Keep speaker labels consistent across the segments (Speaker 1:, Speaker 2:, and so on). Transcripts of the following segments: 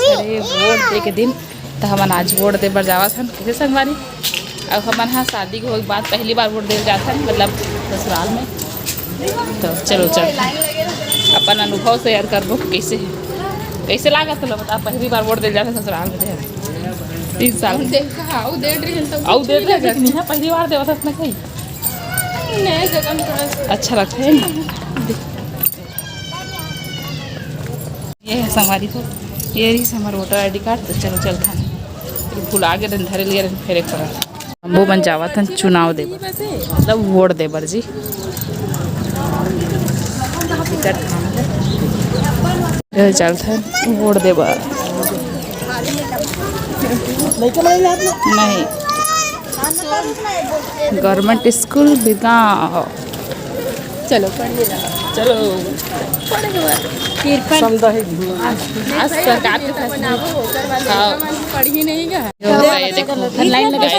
Speaker 1: करे वोट दे के दिन तो हमन आज वोट दे बर जावा थन कैसे संगवारी। अब हमन हाँ शादी के बाद पहली बार वोट दे जाता है मतलब ससुराल में। तो चलो चल अपन अनुभव शेयर करबो कैसे लागा तो बता। पहली बार वोट दे जाते ससुराल में 3 साल पहली बार देवा था कहीं अच्छा लगता है ना। ये है हमारी तो ये रही हमारा वोटर ID कार्ड। तो चलो चल था फूल आगे धरे लिए फिर एक वो बन जावा था चुनाव दे मतलब वोट दे बर जी चल था वोट दे बर नहीं गवर्नमेंट स्कूल बिगांव। चलो चलो पढ़ी नहीं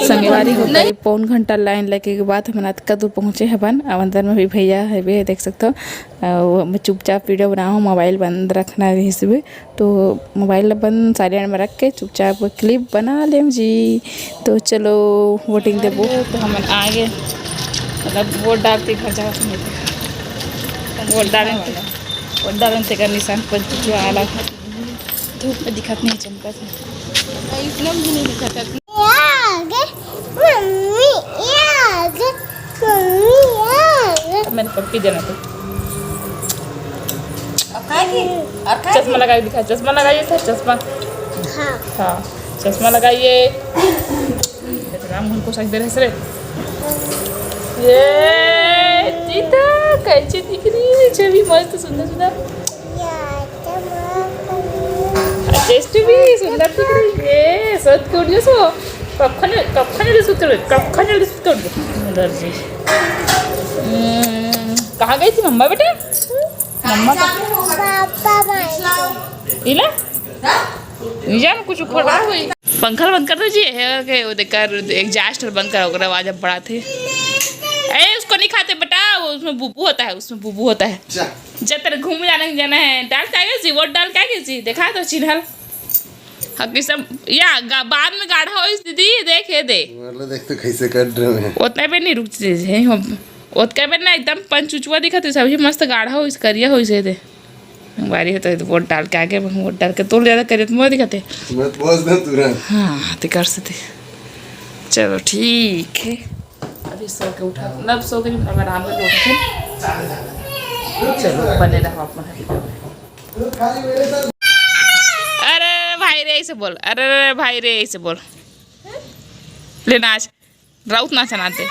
Speaker 1: संगवारी हो गई 1.5 घंटा लाइन लगे के बाद हम कद दूर पहुँचे हवन। अब अंदर में भी भैया है भी देख सकते हो। मैं चुपचाप वीडियो बना हूँ मोबाइल बंद रखना इसमें तो मोबाइल बंद साइलेंट में रख के चुपचाप क्लिप बना लें जी। तो चलो वोटिंग देबो तो हम आगे मतलब वोट डालते घर जा वोट डालें से का निशान पंच आला धूप में दिखत नहीं चमका एकदम भी नहीं दिखत। मैंने पक्की देना तो चश्मा लगाइए दिखा चश्मा लगाइए सर चश्मा हाँ चश्मा लगाइए राम को सक दे रहे सर। ये चीता कैसी दिख रही है छवि मस्त सुंदर सुंदर टेस्ट भी सुंदर दिख रही है। सत कोडियो सो कखने सुतर सुंदर जी। कहाँ गई थी मम्मा बेटा मम्मा इला जान कुछ ऊपर बात हुई पंखा बंद कर दीजिए है के वो देखकर एग्जॉस्ट बंद कर ओकरा आवाज अब बड़ा थे। ए उसको नहीं खाते बेटा वो उसमें बुबू होता है जब तेरे घूमने जाना है डाल क्या जी वोट डाल क्या जी देखा तो चिन्हल हकी सब या बाद में गाढ़ा हो दीदी देखे दे
Speaker 2: मतलब देख तो कैसे कर रहे हैं
Speaker 1: उतने पे नहीं रुक जे उतने पे ना एकदम पंचुचुआ दिखा तो सभी मस्त गाढ़ा हो करिया हो इसे दे बारी है तो वोट डाल के आगे वोट डाल के तो ज़्यादा करिए तो दिखाते
Speaker 2: मत बोल दे तुरंत
Speaker 1: हाँ तो कर सकते। चलो ठीक है अभी सो के उठा मतलब सो के आराम से उठे चलो बने रहो अपना। अरे भाई रे ऐसे बोल अरे भाई रे ऐसे बोल ले नाच राउत नाच नाते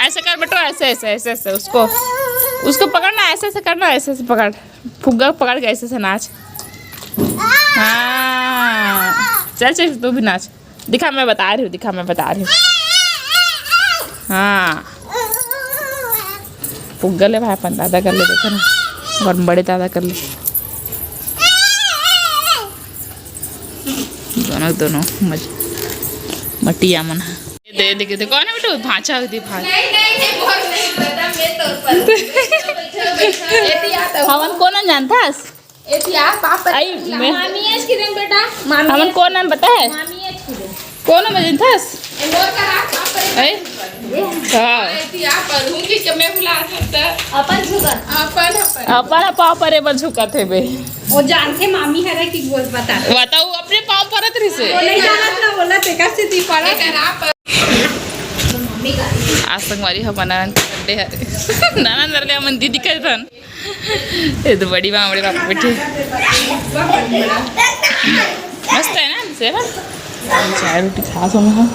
Speaker 1: ऐसे कर बेटो ऐसे उसको पकड़ना ऐसे करना ऐसे पकड़ फुग्गा पकड़ के ऐसे नाच। हाँ चल तू भी नाच दिखा मैं बता रही हूँ हाँ फुग्गा ले भाई अपन दादा कर ले देखा ना और बड़े दादा कर ले दोनों मटिया मन दे कौन है बेटो भाषा होती हमन कौन जानता हमन कौन बता है कौन में जानता अपन पाँव पर बल झुकत है बे
Speaker 3: वो जानते मामी है कि बोल
Speaker 1: बताओ अपने पाँव परत रही से
Speaker 3: वो नहीं जानत ना बोला ते कैसे दी पड़ा
Speaker 1: आज संगवारी हम बनान बर्थडे है नाना नरले हम दीदी के थन ये तो बड़ी बड़े बाप बैठे मस्त है ना सेवा चाय रोटी खा सो हम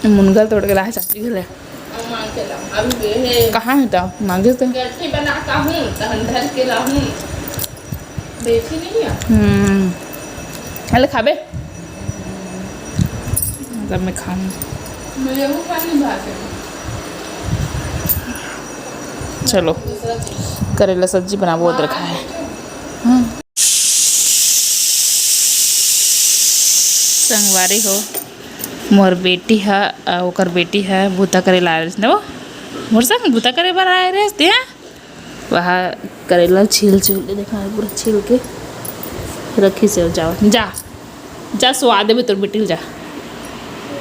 Speaker 1: मुनगा तोड़ के लाए चाची के लिए कहाँ है तो मांगे तो
Speaker 3: बनाता हूँ घर के लाऊं बेची नहीं है
Speaker 1: हेलो खाबे मतलब मैं खाऊं चलो करेला सब्जी बना बहुत रखा है। संगवारी हो मोर बेटी है ओकर बेटी है भूता करे ला रहे वो मोर संग भूता करे बार आए रहे वहाँ करेला छील देखा पूरा छील के
Speaker 3: रखी से जाओ जा जा सुहा देवे तोर बेटी जा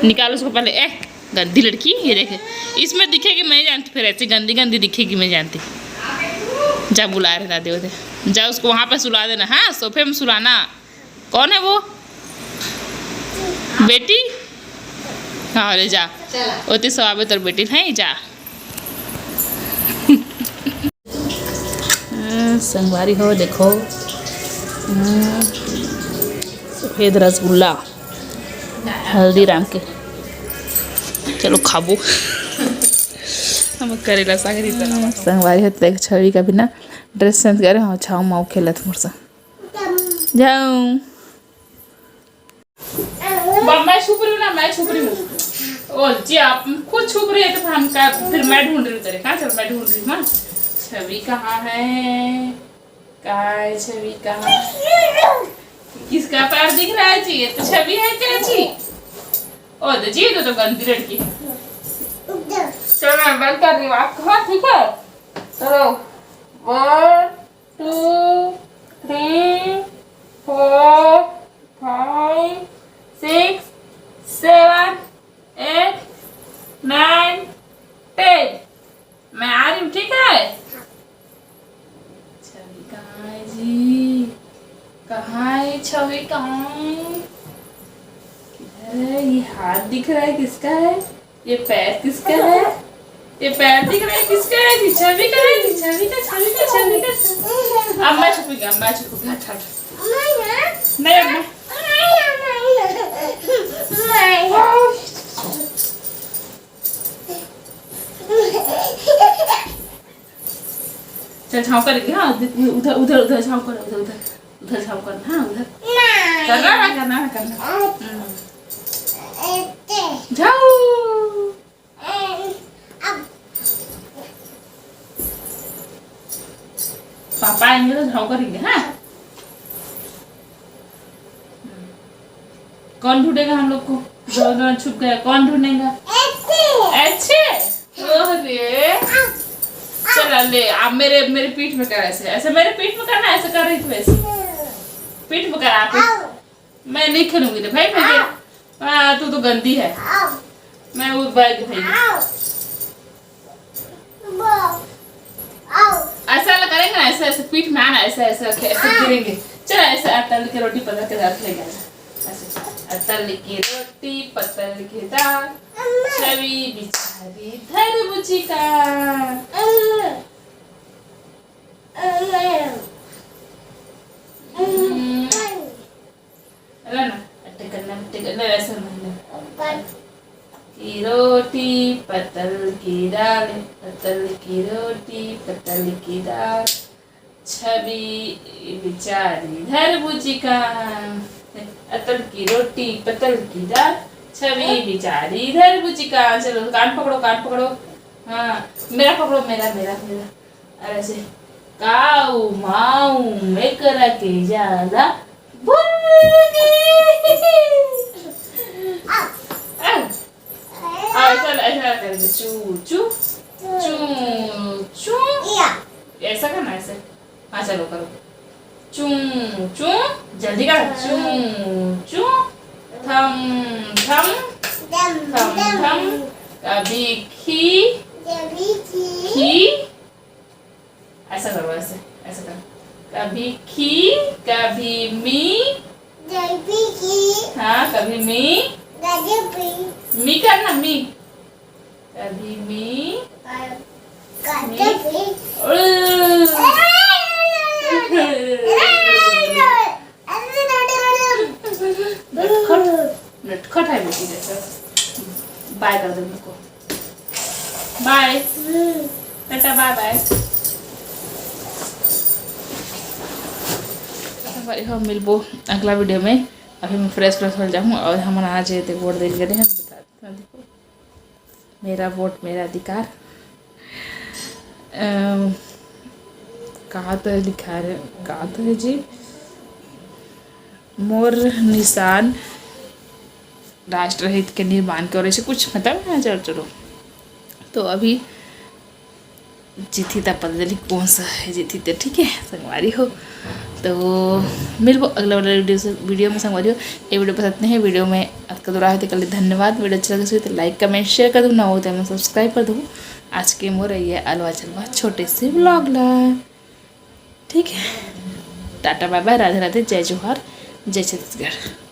Speaker 3: निकाल उसको पहले। गंदी लड़की ये देखे इसमें दिखेगी मैं जानती फिर ऐसे गंदी गंदी दिखेगी मैं जानती। जा बुला रहे दादी उधर जा उसको वहाँ पे सुला देना। हाँ सोफे में सुलाना। कौन है वो बेटी? हाँ अरे जा ओती सुहावे तोर बेटी नहीं जा। संगवारी हो देखो सफ़ेद रसगुल्ला हल्दीराम के। चलो खाबो हम करेला सागरी
Speaker 1: संगवारी हो देख छवि का बिना ड्रेस चेंज करे। हाँ छाऊ माऊ खेलत मुरसा जाऊँ
Speaker 3: मैं छुप रही हूँ ना मैं छुप रही हूँ। ओ जी आप खुद छुप रही है तो हम का फिर मैं ढूंढ रही हूँ तेरे। कहाँ चल मैं ढूंढ रही हूँ। छवि कहाँ है? कहाँ है छवि? कहाँ किसका पैर दिख रहा है जी? ये तो छवि है क्या जी? ओ जी तो गंदी लड़की। चलो मैं बंद कर रही हूँ आप। हाँ ठीक है चलो 1 2 3 4 5 6 7 8 9 10 मैं आ रही हूँ ठीक है। छवि कहाँ है जी? कहाँ है छवि? कहाँ है? ये हाथ दिख रहा है किसका है? ये पैर किसका है? ये पैर दिख रहा है किसका है जी? छवि का है जी? छवि का छवि का छवि का। अब मैं छुपूंगी अब मैं छुपूंगी। हट हट नहीं अब चल छाँव करेंगे। हाँ उधर उधर उधर छाँव करो उधर उधर उधर छाँव करना। हाँ उधर करना है करना जाओ। पापा आएंगे तो छाँव करेंगे। हाँ कौन ढूंढेगा हम लोग को? जो छुप गया कौन ढूंढेगा? अच्छे अरे चला ले आप मेरे पीठ में कर। ऐसे ऐसे मेरे पीठ में करना। ऐसे कर रही थी वैसे पीठ में कर। आप मैं नहीं खेलूंगी रे भाई मैं तू तो गंदी है। मैं वो बैग भाई ऐसा करेंगे ना। ऐसे ऐसे पीठ में आना। ऐसे ऐसे ऐसे गिरेंगे। चलो ऐसे तल की रोटी पतल के दाल लेंगे। ऐसे तल की रोटी पतल की दाल छवि बिचारी तरबूजी का। की रोटी पतल की दाल पतल की रोटी पतल की दाल छवि बिचारी तरबूजी का। अतल की रोटी पतल की दाल छवि बिचारी तरबूजी का। चलो कान पकड़ो कान पकड़ो। हाँ मेरा पकड़ो मेरा मेरा मेरा। अरे ऐसे काऊ माऊ मैं करा के जाला ऐसा करेंगे चू चू चू चू ऐसा करना ऐसे। हाँ चलो करो चू चू जल्दी कर। चू चू थम थम थम थम कभी खी खी ऐसा करो ऐसे ऐसा करो। कभी खी कभी मी हाँ कभी मी मी करना मी कभी मी नटखट है बेटी जैसा। बाय कर दो उनको। Bye tata bye bye. हम मिलबो अगला वीडियो में। अभी मैं फ्रेश हो जाऊँ और हम आज वोट दे गए हैं। बता देखो मेरा वोट मेरा अधिकार। कहा तो लिखा है कहा तो है जी मोर निशान राष्ट्रहित के निर्माण की और ऐसे कुछ मतलब है। चलो चलो तो अभी जीती था पता चली कौन सा है जीती थे। ठीक है संगवारी हो तो मिलबो अगला वाला वीडियो में संगवारी ये वीडियो पसंद नहीं है वीडियो में आपका दोरा है तो धन्यवाद। वीडियो अच्छा लगे तो लाइक कमेंट शेयर कर दो, ना हो तो मैं सब्सक्राइब कर दूँ। आज के मोर ये अलवा चलवा छोटे से व्लॉग ला, ठीक है। Tata bye bye, Radhe Radhe, जय जोहार, जय छत्तीसगढ़।